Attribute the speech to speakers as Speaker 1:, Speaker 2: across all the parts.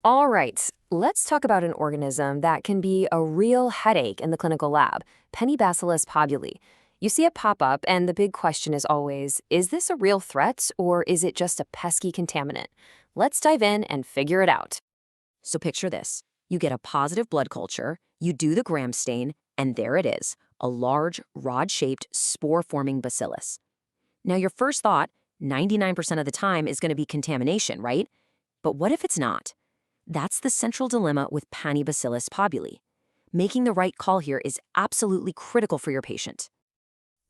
Speaker 1: All right, let's talk about an organism that can be a real headache in the clinical lab, Paenibacillus pabuli. You see it pop up, and the big question is always, is this a real threat or is it just a pesky contaminant? Let's dive in and figure it out.
Speaker 2: So picture this. You get a positive blood culture, you do the gram stain, and there it is, a large, rod-shaped, spore-forming bacillus. Now your first thought, 99% of the time, is going to be contamination, right? But what if it's not? That's the central dilemma with Paenibacillus pabuli. Making the right call here is absolutely critical for your patient.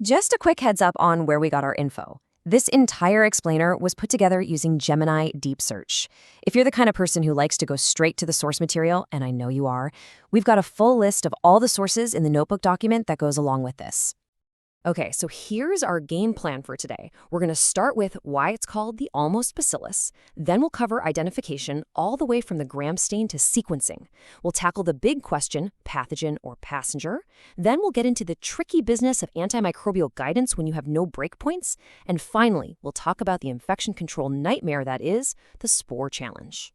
Speaker 1: Just a quick heads up on where we got our info. This entire explainer was put together using Gemini Deep Search. If you're the kind of person who likes to go straight to the source material, and I know you are, we've got a full list of all the sources in the notebook document that goes along with this. Okay, so here's our game plan for today. We're going to start with why it's called the almost bacillus. Then we'll cover identification all the way from the gram stain to sequencing. We'll tackle the big question, pathogen or passenger. Then we'll get into the tricky business of antimicrobial guidance when you have no breakpoints. And finally, we'll talk about the infection control nightmare that is the spore challenge.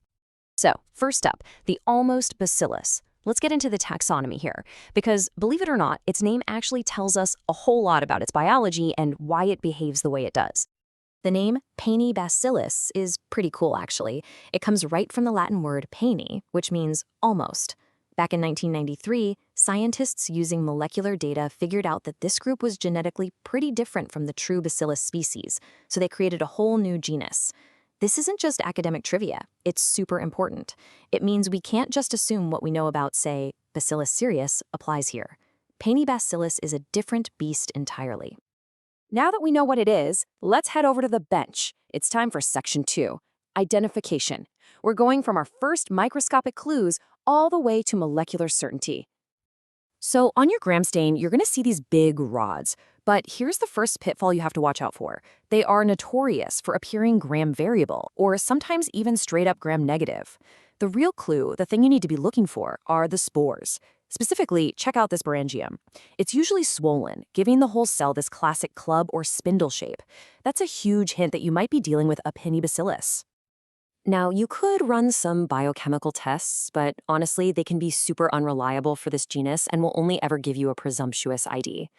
Speaker 1: So, first up, the almost bacillus. Let's get into the taxonomy here, because believe it or not, its name actually tells us a whole lot about its biology and why it behaves the way it does. The name Paenibacillus is pretty cool, actually. It comes right from the Latin word paeni, which means almost. Back in 1993, scientists using molecular data figured out that this group was genetically pretty different from the true Bacillus species, so they created a whole new genus. This isn't just academic trivia, it's super important. It means we can't just assume what we know about, say, Bacillus cereus applies here. Paenibacillus is a different beast entirely. Now that we know what it is, let's head over to the bench. It's time for section 2, identification. We're going from our first microscopic clues all the way to molecular certainty. So on your gram stain, you're going to see these big rods. But here's the first pitfall you have to watch out for. They are notorious for appearing gram variable, or sometimes even straight up gram negative. The real clue, the thing you need to be looking for, are the spores. Specifically, check out this sporangium. It's usually swollen, giving the whole cell this classic club or spindle shape. That's a huge hint that you might be dealing with a Paenibacillus. Now, you could run some biochemical tests, but honestly, they can be super unreliable for this genus and will only ever give you a presumptuous ID.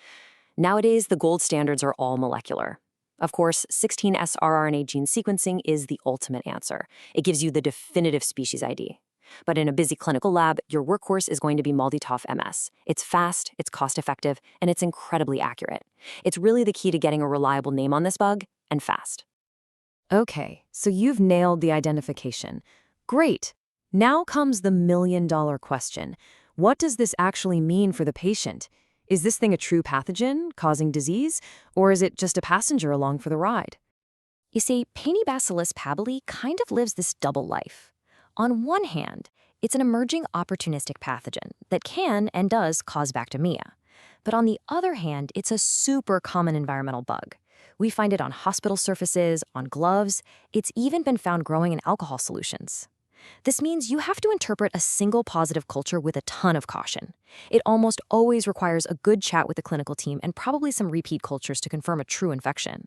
Speaker 1: Nowadays, the gold standards are all molecular. Of course, 16S rRNA gene sequencing is the ultimate answer. It gives you the definitive species ID. But in a busy clinical lab, your workhorse is going to be MALDI-TOF MS. It's fast, it's cost-effective, and it's incredibly accurate. It's really the key to getting a reliable name on this bug, and fast. Okay, so you've nailed the identification. Great. Now comes the million-dollar question. What does this actually mean for the patient? Is this thing a true pathogen causing disease, or is it just a passenger along for the ride? You see, Paenibacillus pabuli kind of lives this double life. On one hand, it's an emerging opportunistic pathogen that can and does cause bacteremia. But on the other hand, it's a super common environmental bug. We find it on hospital surfaces, on gloves. It's even been found growing in alcohol solutions. This means you have to interpret a single positive culture with a ton of caution. It almost always requires a good chat with the clinical team and probably some repeat cultures to confirm a true infection.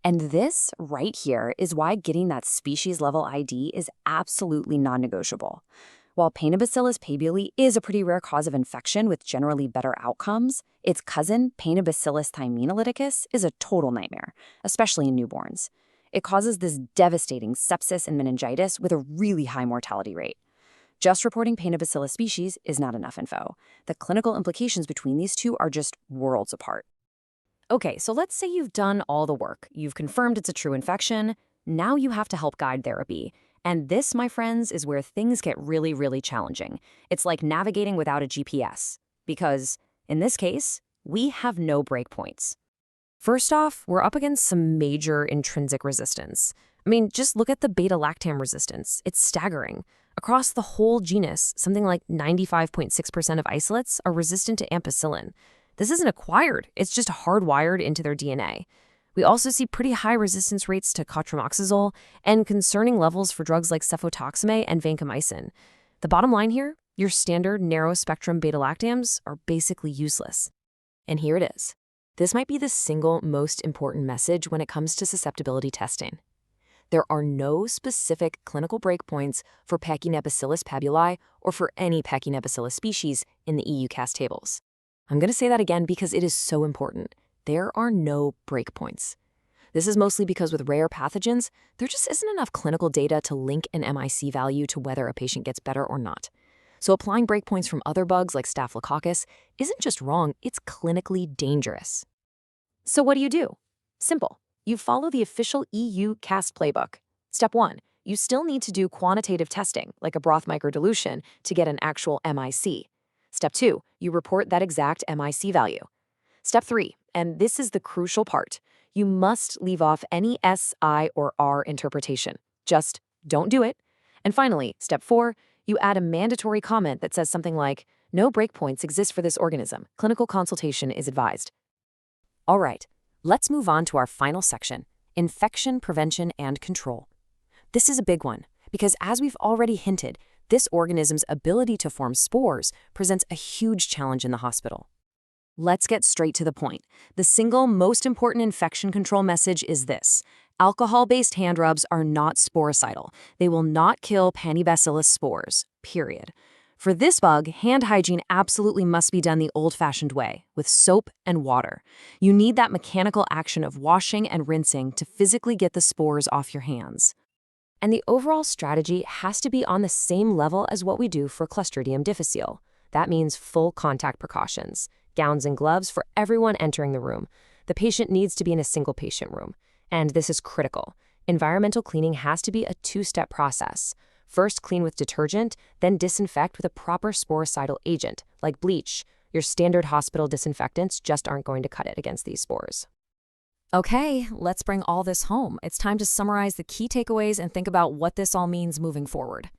Speaker 1: And this right here is why getting that species-level ID is absolutely non-negotiable. While Paenibacillus pabuli is a pretty rare cause of infection with generally better outcomes, its cousin, Paenibacillus thymenolyticus, is a total nightmare, especially in newborns. It causes this devastating sepsis and meningitis with a really high mortality rate. Just reporting Paenibacillus species is not enough info. The clinical implications between these two are just worlds apart. Okay, so let's say you've done all the work. You've confirmed it's a true infection. Now you have to help guide therapy. And this, my friends, is where things get really, really challenging. It's like navigating without a GPS. Because, in this case, we have no breakpoints. First off, we're up against some major intrinsic resistance. I mean, just look at the beta-lactam resistance. It's staggering. Across the whole genus, something like 95.6% of isolates are resistant to ampicillin. This isn't acquired, it's just hardwired into their DNA. We also see pretty high resistance rates to cotrimoxazole and concerning levels for drugs like cefotaxime and vancomycin. The bottom line here, your standard narrow-spectrum beta-lactams are basically useless. And here it is. This might be the single most important message when it comes to susceptibility testing.
Speaker 2: there are no specific clinical breakpoints for Paenibacillus pabuli or for any Paenibacillus species in the EU-CAS tables. I'm going to say that again because it is so important. There are no breakpoints. This is mostly because with rare pathogens, there just isn't enough clinical data to link an MIC value to whether a patient gets better or not. So applying breakpoints from other bugs like Staphylococcus isn't just wrong, it's clinically dangerous. So what do? Simple. You follow the official EU CAS playbook. Step 1. You still need to do quantitative testing, like a broth microdilution, to get an actual MIC. Step 2. You report that exact MIC value. Step 3, and this is the crucial part, you must leave off any S, I, or R interpretation. Just don't do it. And finally, step 4, you add a mandatory comment that says something like, no breakpoints exist for this organism. Clinical consultation is advised. All right, let's move on to our final section, infection prevention and control. This is a big one, because as we've already hinted, this organism's ability to form spores presents a huge challenge in the hospital. Let's get straight to the point. The single most important infection control message is this. Alcohol-based hand rubs are not sporicidal. They will not kill Paenibacillus spores, period. For this bug, hand hygiene absolutely must be done the old-fashioned way, with soap and water. You need that mechanical action of washing and rinsing to physically get the spores off your hands. And the overall strategy has to be on the same level as what we do for Clostridium difficile. That means full contact precautions. Gowns and gloves for everyone entering the room. The patient needs to be in a single patient room. And this is critical. Environmental cleaning has to be a two-step process. First, clean with detergent, then disinfect with a proper sporicidal agent, like bleach. Your standard hospital disinfectants just aren't going to cut it against these spores. Okay, let's bring all this home. It's time to summarize the key takeaways and think about what this all means moving forward.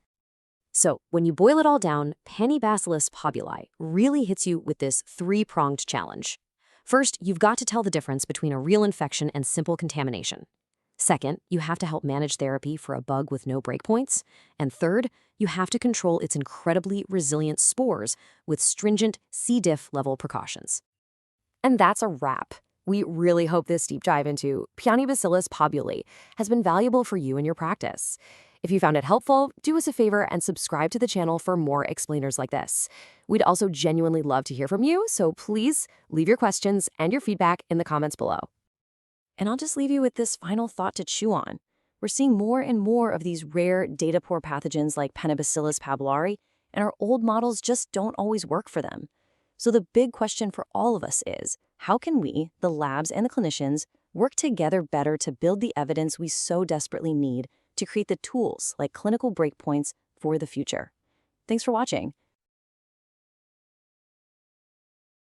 Speaker 2: So, when you boil it all down, Paenibacillus pabuli really hits you with this three-pronged challenge. First, you've got to tell the difference between a real infection and simple contamination. Second, you have to help manage therapy for a bug with no breakpoints. And third, you have to control its incredibly resilient spores with stringent C. diff level precautions. And that's a wrap. We really hope this deep dive into Paenibacillus pabuli has been valuable for you in your practice. If you found it helpful, do us a favor and subscribe to the channel for more explainers like this. We'd also genuinely love to hear from you, so please leave your questions and your feedback in the comments below. And I'll just leave you with this final thought to chew on. We're seeing more and more of these rare data-poor pathogens like Paenibacillus pabuli, and our old models just don't always work for them. So the big question for all of us is, how can we, the labs and the clinicians, work together better to build the evidence we so desperately need to create the tools like clinical breakpoints for the future? Thanks for watching.